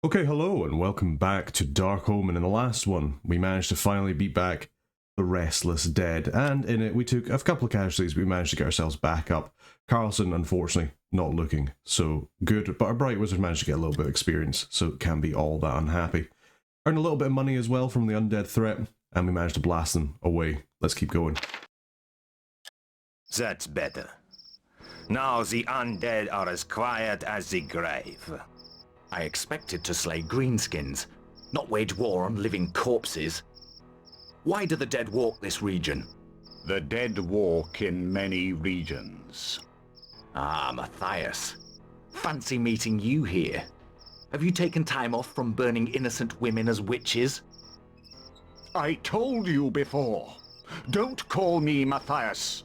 Okay, hello and welcome back to Dark Omen. In the last one, we managed to finally beat back the Restless Dead, and in it we took a couple of casualties, but we managed to get ourselves back up. Carlson, unfortunately, not looking so good, but our Bright Wizard managed to get a little bit of experience, so it can't be all that unhappy. Earned a little bit of money as well from the undead threat, and we managed to blast them away. Let's keep going. That's better. Now the undead are as quiet as the grave. I expected to slay greenskins, not wage war on living corpses. Why do the dead walk this region? The dead walk in many regions. Ah, Matthias. Fancy meeting you here. Have you taken time off from burning innocent women as witches? I told you before. Don't call me Matthias.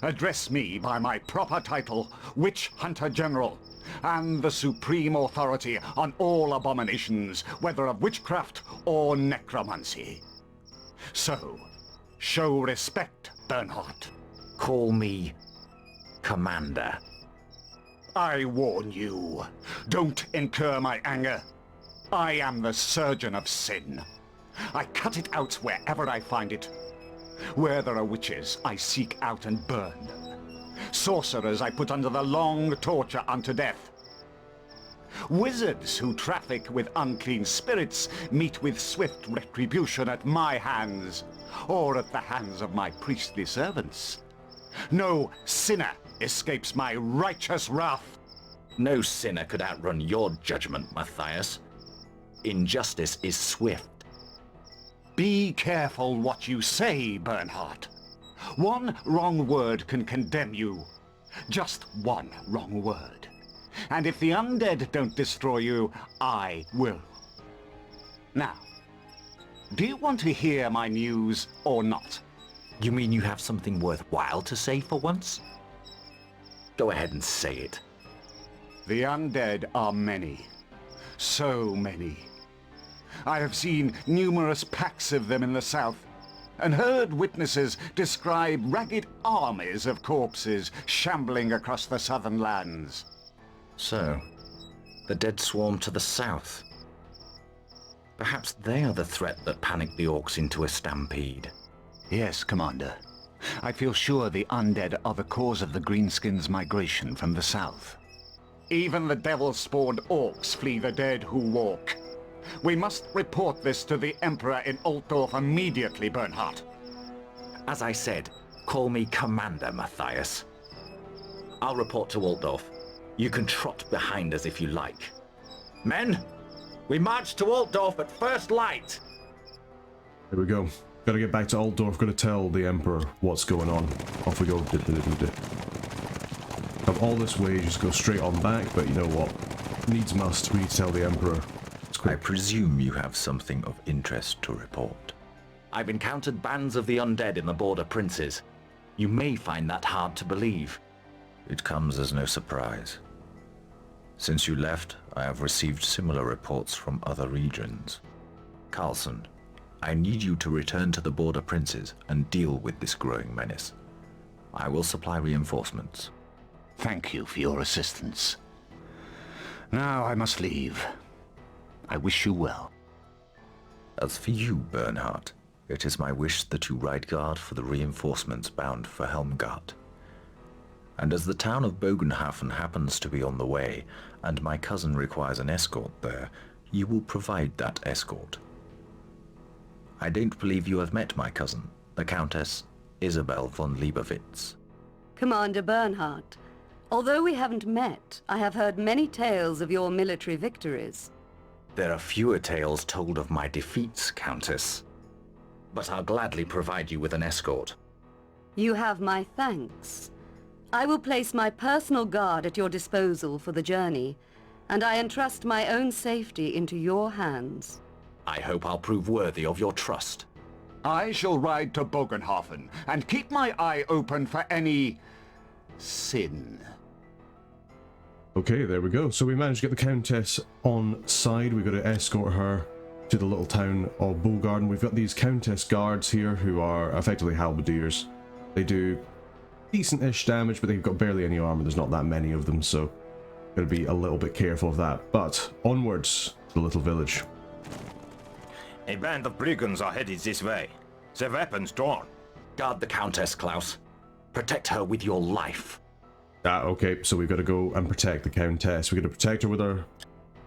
Address me by my proper title, Witch Hunter General, and the supreme authority on all abominations, whether of witchcraft or necromancy. So, show respect, Bernhardt. Call me Commander. I warn you, don't incur my anger. I am the surgeon of sin. I cut it out wherever I find it. Where there are witches, I seek out and burn them. Sorcerers I put under the long torture unto death. Wizards who traffic with unclean spirits meet with swift retribution at my hands, or at the hands of my priestly servants. No sinner escapes my righteous wrath. No sinner could outrun your judgment, Matthias. Injustice is swift. Be careful what you say, Bernhardt. One wrong word can condemn you. Just one wrong word. And if the undead don't destroy you, I will. Now, do you want to hear my news or not? You mean you have something worthwhile to say for once? Go ahead and say it. The undead are many. So many. I have seen numerous packs of them in the south, and heard witnesses describe ragged armies of corpses shambling across the southern lands. So, the dead swarm to the south. Perhaps they are the threat that panicked the orcs into a stampede. Yes, Commander. I feel sure the undead are the cause of the greenskins' migration from the south. Even the devil-spawned orcs flee the dead who walk. We must report this to the Emperor in Altdorf immediately, Bernhardt. As I said, call me Commander, Matthias. I'll report to Altdorf. You can trot behind us if you like. Men, we march to Altdorf at first light! Here we go. Gotta get back to Altdorf, gotta tell the Emperor what's going on. Off we go. Come all this way, just go straight on back, but you know what? Needs must, we need to tell the Emperor. I presume you have something of interest to report. I've encountered bands of the undead in the border princes. You may find that hard to believe. It comes as no surprise. Since you left, I have received similar reports from other regions. Carlson, I need you to return to the border princes and deal with this growing menace. I will supply reinforcements. Thank you for your assistance. Now I must leave. I wish you well. As for you, Bernhardt, it is my wish that you ride guard for the reinforcements bound for Helmgart. And as the town of Bogenhafen happens to be on the way, and my cousin requires an escort there, you will provide that escort. I don't believe you have met my cousin, the Countess Isabel von Liebowitz. Commander Bernhardt, although we haven't met, I have heard many tales of your military victories. There are fewer tales told of my defeats, Countess. But I'll gladly provide you with an escort. You have my thanks. I will place my personal guard at your disposal for the journey, and I entrust my own safety into your hands. I hope I'll prove worthy of your trust. I shall ride to Bogenhafen and keep my eye open for any sin. Okay, there we go. So we managed to get the Countess on side. We've got to escort her to the little town of Bogenhafen. We've got these Countess guards here who are effectively halberdiers. They do decent-ish damage, but they've got barely any armor. There's not that many of them, so gotta be a little bit careful of that. But onwards the little village. A band of brigands are headed this way. Their weapons drawn. Guard the Countess, Klaus. Protect her with your life. Ah, okay, so we've got to go and protect the Countess. We've got to protect her with our...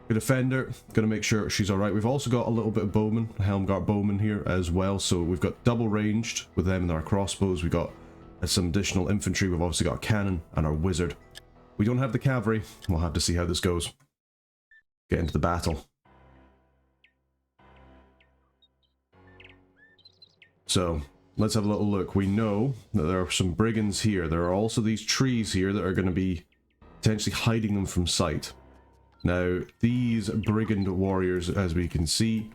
We defend her, got to make sure she's alright. We've also got a little bit of bowmen, Helmgart bowmen here as well. So we've got double ranged with them and our crossbows. We've got some additional infantry. We've obviously got a cannon and our wizard. We don't have the cavalry. We'll have to see how this goes. Get into the battle. So, let's have a little look. We know that there are some brigands here. There are also these trees here that are going to be potentially hiding them from sight. Now, these brigand warriors, as we can see,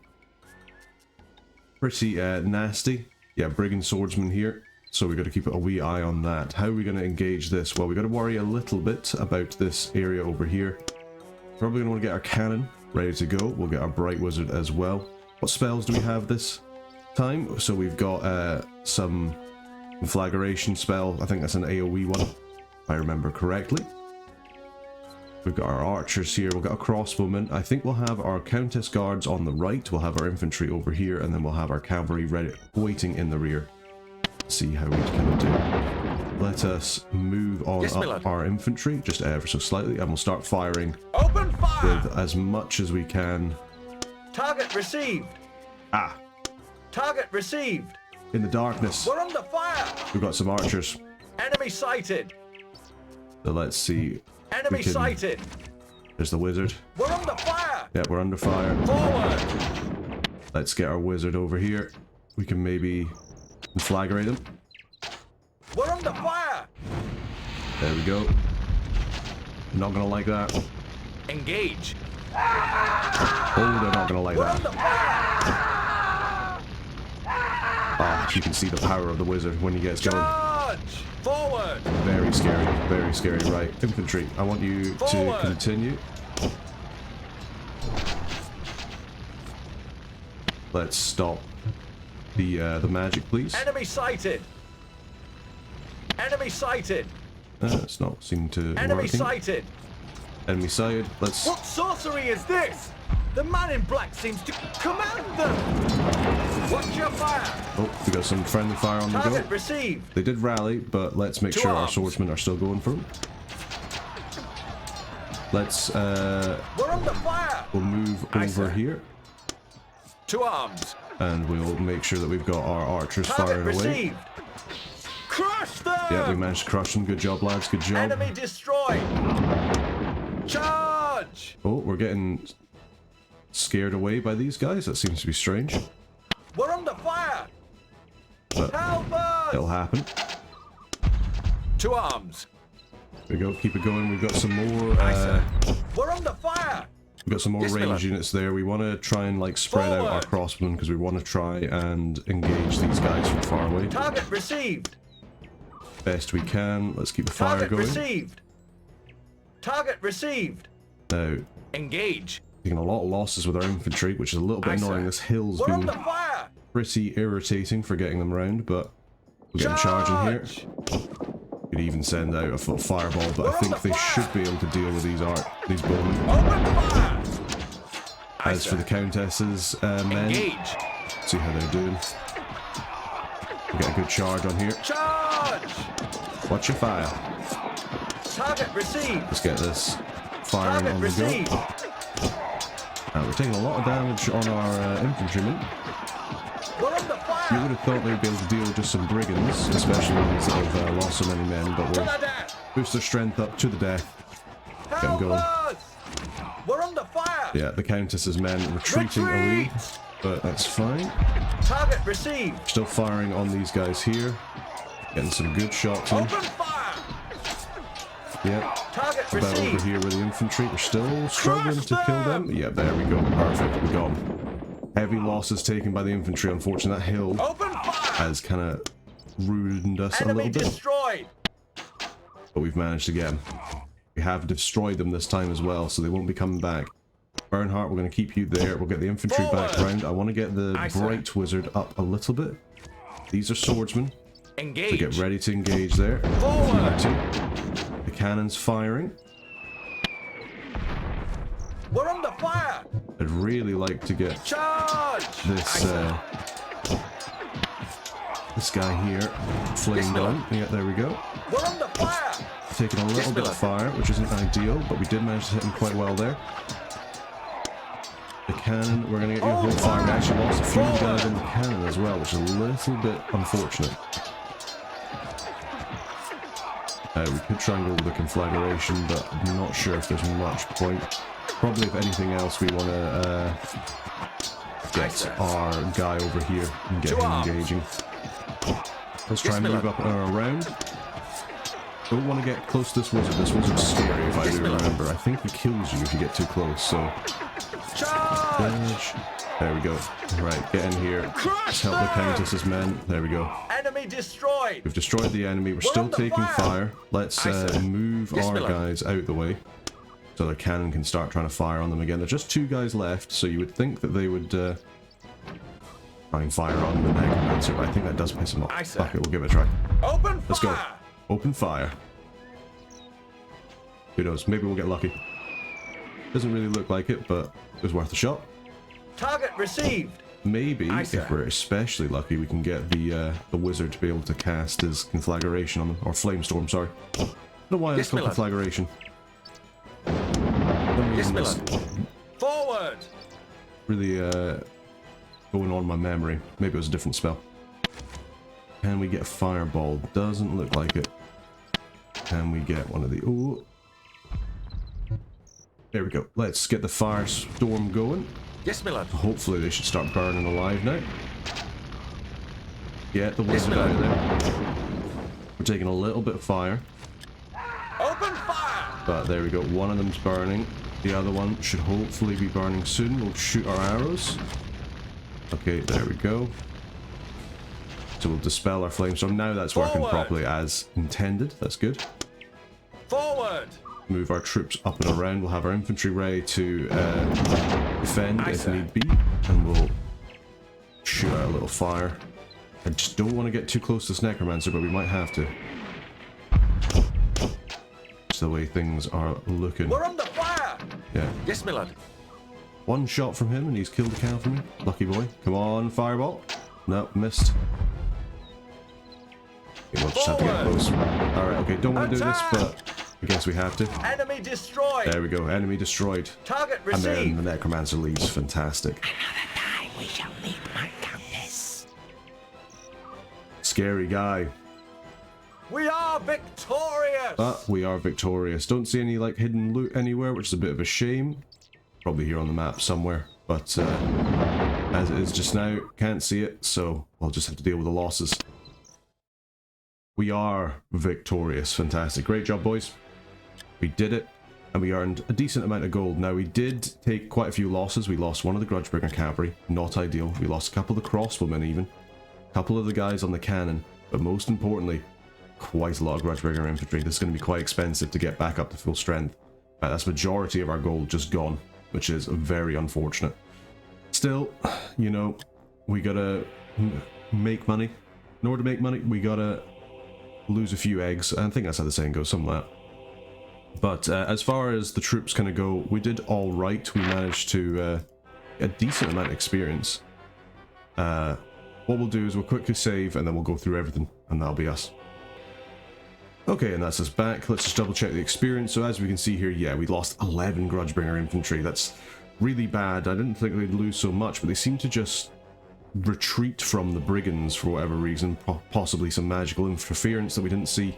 pretty nasty. Yeah, brigand swordsmen here. So we've got to keep a wee eye on that. How are we going to engage this? Well, we've got to worry a little bit about this area over here. Probably going to want to get our cannon ready to go. We'll get our bright wizard as well. What spells do we have this time? So we've got some conflagration spell. I think that's an AoE one, if I remember correctly. We've got our archers here. We've got a crossbowman. I think we'll have our Countess guards on the right. We'll have our infantry over here, and then we'll have our cavalry ready, waiting in the rear. See how we can do. Let us move on up our infantry just ever so slightly, and we'll start firing. Open fire! With as much as we can. Target received. Ah! Target received. In the darkness. We're under fire. We've got some archers. Enemy sighted. So let's see. Enemy sighted. There's the wizard. We're under fire. Yeah, we're under fire. Forward. Let's get our wizard over here. We can maybe conflagrate him. We're under fire. There we go. Not gonna like that. Engage. Oh, they're not gonna like We're that. under fire. Ah, you can see the power of the wizard when he gets going. Charge. Forward. Very scary, very scary. Right, infantry, I want you to continue. Let's stop the magic, please. Enemy sighted. Enemy sighted. It's not seem to Enemy working. sighted. Enemy sighted. Let's. What sorcery is this? The man in black seems to command them. Watch your fire. Oh, we got some friendly fire on the Target go. received. They did rally, but let's make sure our swordsmen are still going for them. Let's. We're under fire. We'll move over here. To arms. And we'll make sure that we've got our archers firing away. Crush them! Yeah, we managed to crush them. Good job, lads. Good job. Enemy destroyed. Charge! Oh, we're getting scared away by these guys. That seems to be strange. We're under fire! But help us! It'll happen. To arms. There we go. Keep it going. We've got some more. We're under fire! We've got some more range units there. We want to try and like spread out our crossbowmen because we want to try and engage these guys from far away. Target received. Best we can. Let's keep the fire Target going. Received. Target received. Now, engage. Taking a lot of losses with our infantry, which is a little bit annoying. This hill's been pretty irritating for getting them round, but we're getting charging here. Could even send out a fireball, but I think they should be able to deal with these bowmen. As for the Countess's men, see how they're doing. We get a good charge on here. Watch your fire. Target received. Let's get this firing on the go. We're taking a lot of damage on our infantrymen. You would have thought they'd be able to deal with just some brigands, especially ones that have lost so many men, but we'll boost their strength up to the death. Get them going. We're under fire. Yeah, the Countess's men retreating away, but that's fine. Target received. Still firing on these guys here. Getting some good shots in. Yep. About over here with the infantry. We're still struggling to kill them. Yeah, there we go. Perfect. We got them. Heavy losses taken by the infantry. Unfortunately, that hill has kind of ruined us a little bit. But we've managed to get them. We have destroyed them this time as well, so they won't be coming back. Bernhardt, we're going to keep you there. We'll get the infantry back round. I want to get the bright wizard up a little bit. These are swordsmen. Engage. So get ready to engage there. The cannon's firing. We're under fire. I'd really like to get this guy here flamed on. Yeah, there we go. We're under fire! Taking a little bit of fire, which isn't ideal, but we did manage to hit him quite well there. The cannon, we're going to get you a whole fire. We actually lost a few guys on the cannon as well, which is a little bit unfortunate. We could try and go with the conflagration, but I'm not sure if there's much point. Probably, if anything else, we want to get our guy over here and get him engaging. Let's try and move up around. Don't want to get close to this wizard. This wizard's scary, if I do remember. I think he kills you if you get too close, so... Charge! There we go. Right, get in here. Let's help the Countess's men. There we go. Enemy destroyed! We've destroyed the enemy. We're still taking fire. Let's move our guys out the way so the cannon can start trying to fire on them again. There's just 2 guys left, so you would think that they would try and fire on the necromancer, but I think that does piss him off. Fuck it, we'll give it a try. Open fire! Let's go. Open fire. Who knows? Maybe we'll get lucky. Doesn't really look like it, but it was worth a shot. Target received. Maybe, if we're especially lucky, we can get the wizard to be able to cast his conflagration on them. Or flamestorm, sorry. I don't know why it's called conflagration. Forward! Really going on my memory. Maybe it was a different spell. Can we get a fireball? Doesn't look like it. Can we get one of the... Oh. There we go. Let's get the firestorm going. Yes, my lord. Hopefully they should start burning alive now. Get the wizard out of there. We're taking a little bit of fire. Open fire! But there we go. One of them's burning. The other one should hopefully be burning soon. We'll shoot our arrows. Okay, there we go. So we'll dispel our flamestorm. Now that's working properly as intended. That's good. Forward! Move our troops up and around. We'll have our infantry ready to defend if need be. And we'll shoot out a little fire. I just don't want to get too close to this necromancer, but we might have to. It's the way things are looking. We're under fire! Yeah. Yes, my lord. One shot from him and he's killed the cow for me. Lucky boy. Come on, fireball. No, missed. Okay, we'll just have to get close. Alright, okay, don't want to do this, but I guess we have to. Enemy destroyed! There we go, enemy destroyed. Target received! And then the necromancer leaves. Fantastic. Another time we shall meet my Countess. Scary guy. We are victorious! But we are victorious. Don't see any like hidden loot anywhere, which is a bit of a shame. Probably here on the map somewhere. But as it is just now, can't see it, so I'll just have to deal with the losses. We are victorious. Fantastic. Great job, boys. We did it, and we earned a decent amount of gold. Now, we did take quite a few losses. We lost one of the Grudgebringer cavalry. Not ideal. We lost a couple of the crossbowmen, even. A couple of the guys on the cannon. But most importantly, quite a lot of Grudgebringer infantry. This is going to be quite expensive to get back up to full strength. That's majority of our gold just gone, which is very unfortunate. Still, you know, we gotta make money. In order to make money, we gotta lose a few eggs. I think that's how the saying goes, something like that. But as far as the troops kind of go, we did all right. We managed to get a decent amount of experience. What we'll do is we'll quickly save and then we'll go through everything, and that'll be us. Okay, and that's us back. Let's just double check the experience. So as we can see here, yeah, we lost 11 Grudgebringer infantry. That's really bad. I didn't think they'd lose so much, but they seem to just retreat from the brigands for whatever reason. Possibly some magical interference that we didn't see.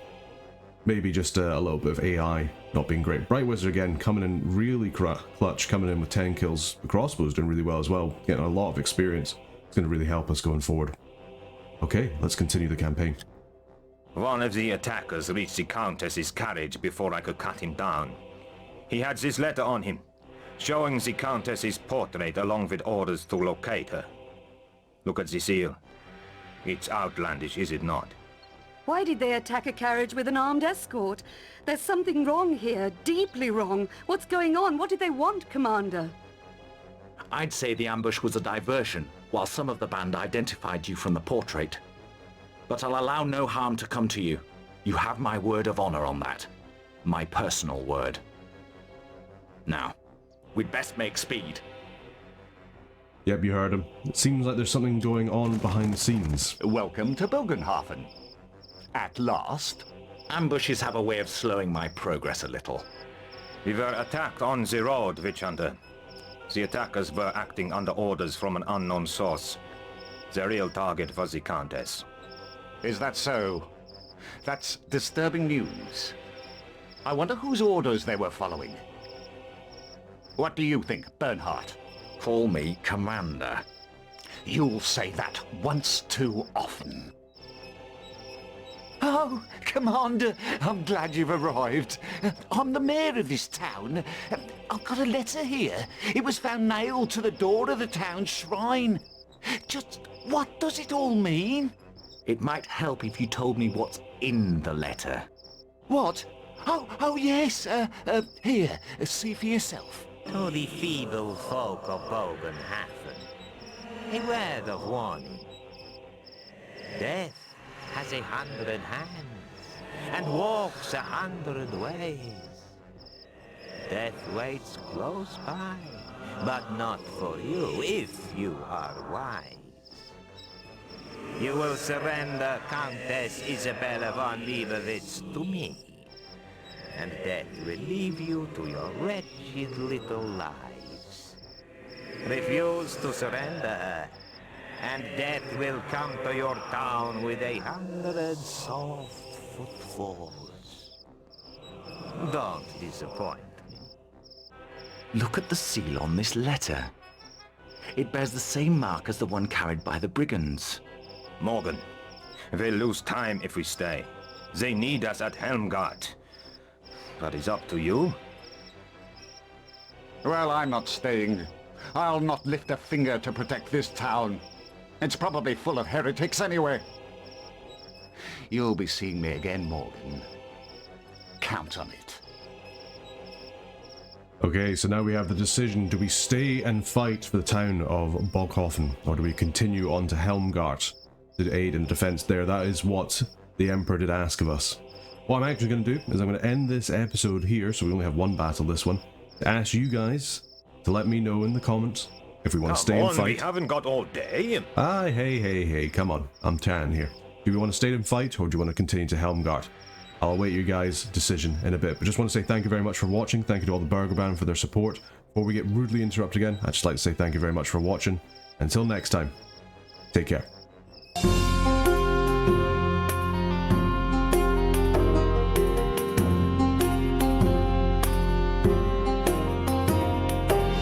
Maybe just a little bit of AI not being great. Bright Wizard again coming in really clutch, coming in with 10 kills. The crossbow's doing really well as well, getting a lot of experience. It's going to really help us going forward. Okay, let's continue the campaign. One of the attackers reached the Countess's carriage before I could cut him down. He had this letter on him, showing the Countess's portrait along with orders to locate her. Look at the seal. It's outlandish, is it not? Why did they attack a carriage with an armed escort? There's something wrong here, deeply wrong. What's going on? What did they want, Commander? I'd say the ambush was a diversion, while some of the band identified you from the portrait. But I'll allow no harm to come to you. You have my word of honor on that. My personal word. Now, we'd best make speed. Yep, you heard him. It seems like there's something going on behind the scenes. Welcome to Bogenhafen. At last. Ambushes have a way of slowing my progress a little. We were attacked on the road, Witch Hunter. The attackers were acting under orders from an unknown source. The real target was the Countess. Is that so? That's disturbing news. I wonder whose orders they were following. What do you think, Bernhardt? Call me Commander. You'll say that once too often. Oh, Commander, I'm glad you've arrived. I'm the mayor of this town. I've got a letter here. It was found nailed to the door of the town shrine. Just what does it all mean? It might help if you told me what's in the letter. What? Oh yes. Here, see for yourself. To the feeble folk of Bogenhafen, a word of warning. Death has 100 hands, and walks 100 ways. Death waits close by, but not for you, if you are wise. You will surrender Countess Isabella von Liebowitz to me, and death will leave you to your wretched little lives. Refuse to surrender her, and death will come to your town with 100 soft footfalls. Don't disappoint me. Look at the seal on this letter. It bears the same mark as the one carried by the brigands. Morgan, we'll lose time if we stay. They need us at Helmgart. But it's up to you. Well, I'm not staying. I'll not lift a finger to protect this town. It's probably full of heretics anyway. You'll be seeing me again, Morgan. Count on it. Okay, so now we have the decision. Do we stay and fight for the town of Bogenhafen, or do we continue on to Helmgart to aid in defense there? That is what the Emperor did ask of us. What I'm actually going to do is I'm going to end this episode here, so we only have one battle this one, to ask you guys to let me know in the comments if we want to stay and fight. We haven't got all day. Hey, come on. I'm tan here. Do we want to stay and fight, or do you want to continue to Helmgart? I'll await your guys' decision in a bit, but just want to say thank you very much for watching. Thank you to all the Burger Band for their support. Before we get rudely interrupted again, I'd just like to say thank you very much for watching. Until next time, take care.